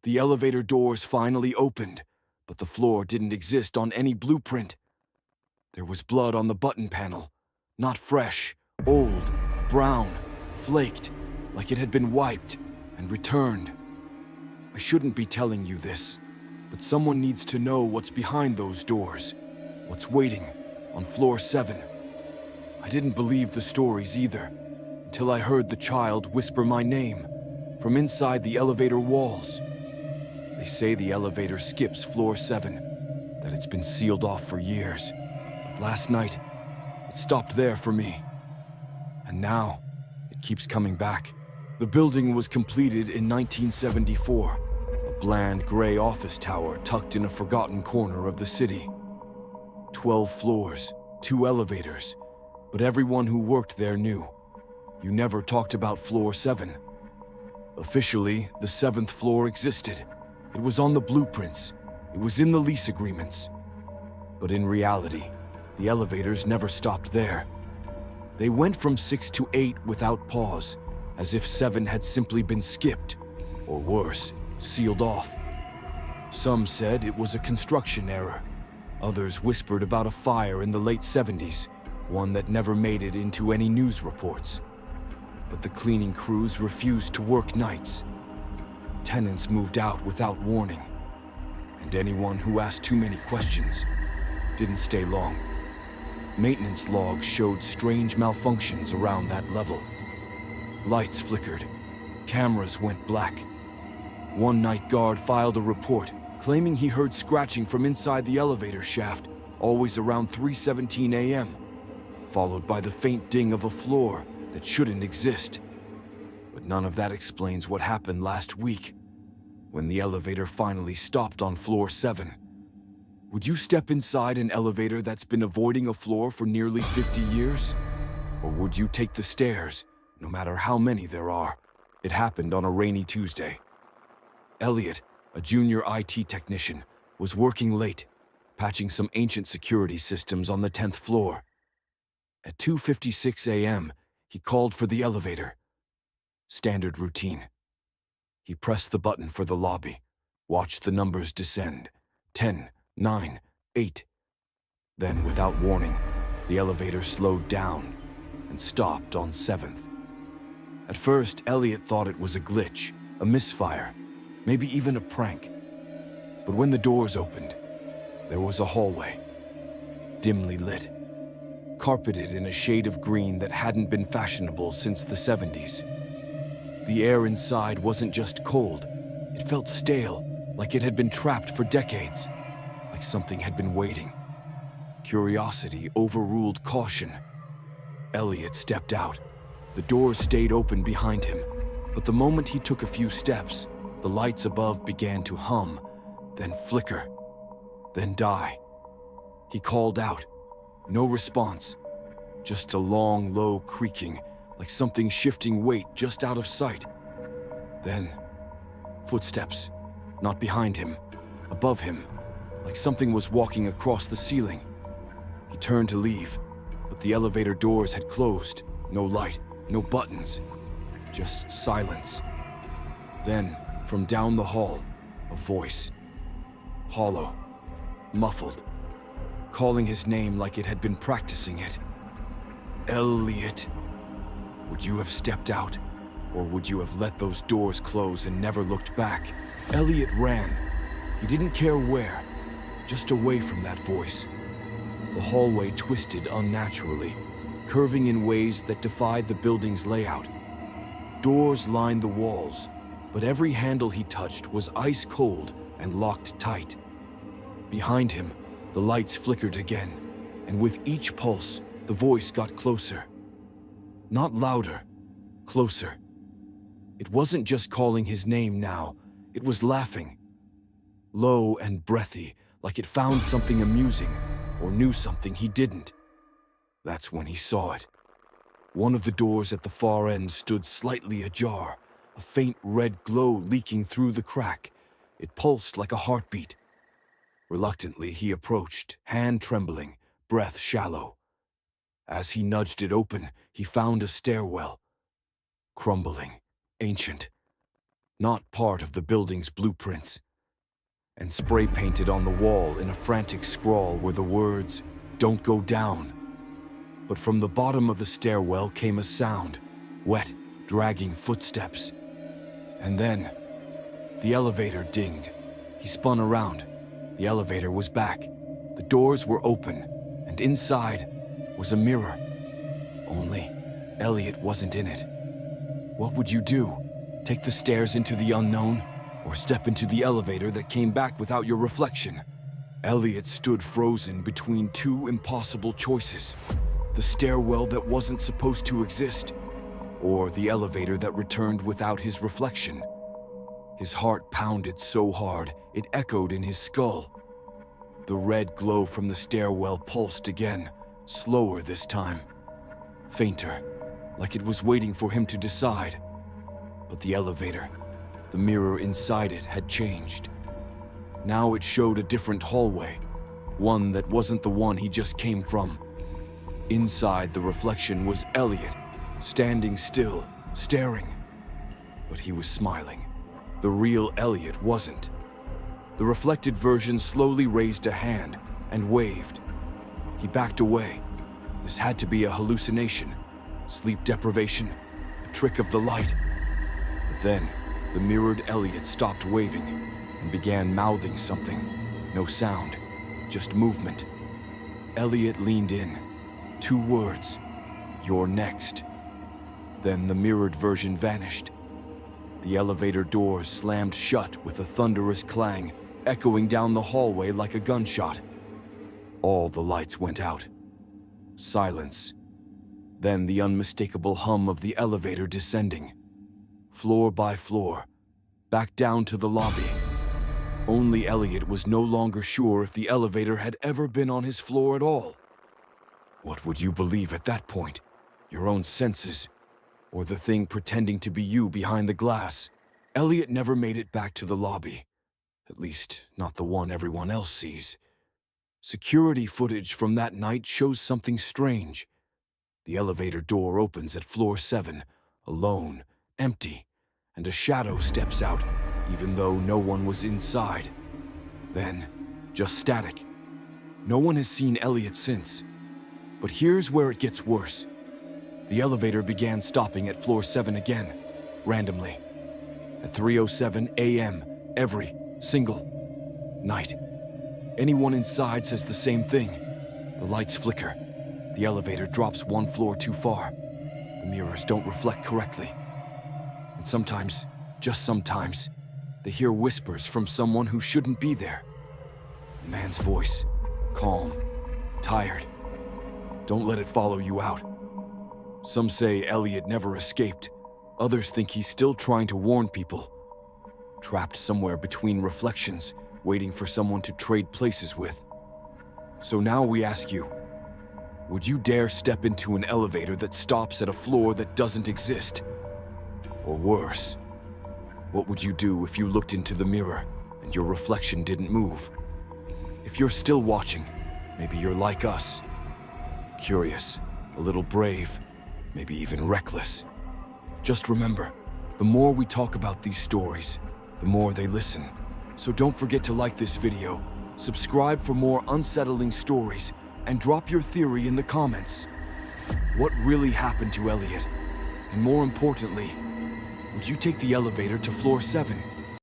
The elevator doors finally opened, but the floor didn't exist on any blueprint. There was blood on the button panel. Not fresh, old, brown, flaked, like it had been wiped and returned. I shouldn't be telling you this, but someone needs to know what's behind those doors, what's waiting on floor 7. I didn't believe the stories either, until I heard the child whisper my name from inside the elevator walls. They say the elevator skips floor 7, that it's been sealed off for years. But last night, it stopped there for me. And now, it keeps coming back. The building was completed in 1974, a bland gray office tower tucked in a forgotten corner of the city. 12 floors, 2 elevators, but everyone who worked there knew. You never talked about floor 7. Officially, the 7th floor existed. It was on the blueprints. It was in the lease agreements. But in reality, the elevators never stopped there. They went from 6 to 8 without pause, as if 7 had simply been skipped, or worse, sealed off. Some said it was a construction error. Others whispered about a fire in the late 70s, one that never made it into any news reports. But the cleaning crews refused to work nights. Tenants moved out without warning, and anyone who asked too many questions didn't stay long. Maintenance logs showed strange malfunctions around that level. Lights flickered, cameras went black. One night guard filed a report claiming he heard scratching from inside the elevator shaft, always around 3:17 a.m., followed by the faint ding of a floor that shouldn't exist. But none of that explains what happened last week, when the elevator finally stopped on floor 7. Would you step inside an elevator that's been avoiding a floor for nearly 50 years? Or would you take the stairs, no matter how many there are? It happened on a rainy Tuesday. Elliot, a junior IT technician, was working late, patching some ancient security systems on the 10th floor. At 2:56 a.m., he called for the elevator. Standard routine. He pressed the button for the lobby, watched the numbers descend. 10, 9, 8. Then, without warning, the elevator slowed down and stopped on 7th. At first, Elliot thought it was a glitch, a misfire, maybe even a prank. But when the doors opened, there was a hallway, dimly lit, carpeted in a shade of green that hadn't been fashionable since the 70s. The air inside wasn't just cold, it felt stale, like it had been trapped for decades, like something had been waiting. Curiosity overruled caution. Elliot stepped out. The doors stayed open behind him, but the moment he took a few steps, the lights above began to hum, then flicker, then die. He called out. No response, just a long, low creaking, like something shifting weight just out of sight. Then, footsteps, not behind him, above him, like something was walking across the ceiling. He turned to leave, but the elevator doors had closed. No light, no buttons, just silence. Then, from down the hall, a voice. Hollow, muffled, calling his name like it had been practicing it. Elliot. Would you have stepped out, or would you have let those doors close and never looked back? Elliot ran. He didn't care where, just away from that voice. The hallway twisted unnaturally, curving in ways that defied the building's layout. Doors lined the walls, but every handle he touched was ice cold and locked tight. Behind him, the lights flickered again, and with each pulse, the voice got closer. Not louder, closer. It wasn't just calling his name now, it was laughing. Low and breathy, like it found something amusing, or knew something he didn't. That's when he saw it. One of the doors at the far end stood slightly ajar, a faint red glow leaking through the crack. It pulsed like a heartbeat. Reluctantly, he approached, hand trembling, breath shallow. As he nudged it open, he found a stairwell. Crumbling, ancient. not part of the building's blueprints. And spray painted on the wall in a frantic scrawl were the words, "Don't go down." But from the bottom of the stairwell came a sound, wet, dragging footsteps. And then, the elevator dinged. He spun around. The elevator was back. The doors were open, and inside was a mirror. Only, Elliot wasn't in it. What would you do? Take the stairs into the unknown, or step into the elevator that came back without your reflection? Elliot stood frozen between two impossible choices. The stairwell that wasn't supposed to exist, or the elevator that returned without his reflection. His heart pounded so hard, it echoed in his skull. The red glow from the stairwell pulsed again, slower this time. Fainter, like it was waiting for him to decide. But the elevator, the mirror inside it, had changed. Now it showed a different hallway, one that wasn't the one he just came from. Inside the reflection was Elliot, standing still, staring. But he was smiling. The real Elliot wasn't. The reflected version slowly raised a hand and waved. He backed away. This had to be a hallucination, sleep deprivation, a trick of the light. But then, the mirrored Elliot stopped waving and began mouthing something. No sound, just movement. Elliot leaned in. 2 words, "You're next." Then the mirrored version vanished. The elevator doors slammed shut with a thunderous clang, echoing down the hallway like a gunshot. All the lights went out. Silence. Then the unmistakable hum of the elevator descending. Floor by floor, back down to the lobby. Only Elliot was no longer sure if the elevator had ever been on his floor at all. What would you believe at that point? Your own senses, or the thing pretending to be you behind the glass? Elliot never made it back to the lobby. At least, not the one everyone else sees. Security footage from that night shows something strange. The elevator door opens at floor 7, alone, empty, and a shadow steps out, even though no one was inside. Then, just static. No one has seen Elliot since. But here's where it gets worse. The elevator began stopping at floor 7 again, randomly. At 3:07 a.m., every single night. Anyone inside says the same thing. The lights flicker. The elevator drops 1 floor too far. The mirrors don't reflect correctly. And sometimes, just sometimes, they hear whispers from someone who shouldn't be there. A man's voice, calm, tired. Don't let it follow you out. Some say Elliot never escaped. Others think he's still trying to warn people. Trapped somewhere between reflections, waiting for someone to trade places with. So now we ask you, would you dare step into an elevator that stops at a floor that doesn't exist? Or worse, what would you do if you looked into the mirror and your reflection didn't move? If you're still watching, maybe you're like us. Curious, a little brave, maybe even reckless. Just remember, the more we talk about these stories, the more they listen. So don't forget to like this video, subscribe for more unsettling stories, and drop your theory in the comments. What really happened to Elliot? And more importantly, would you take the elevator to floor 7?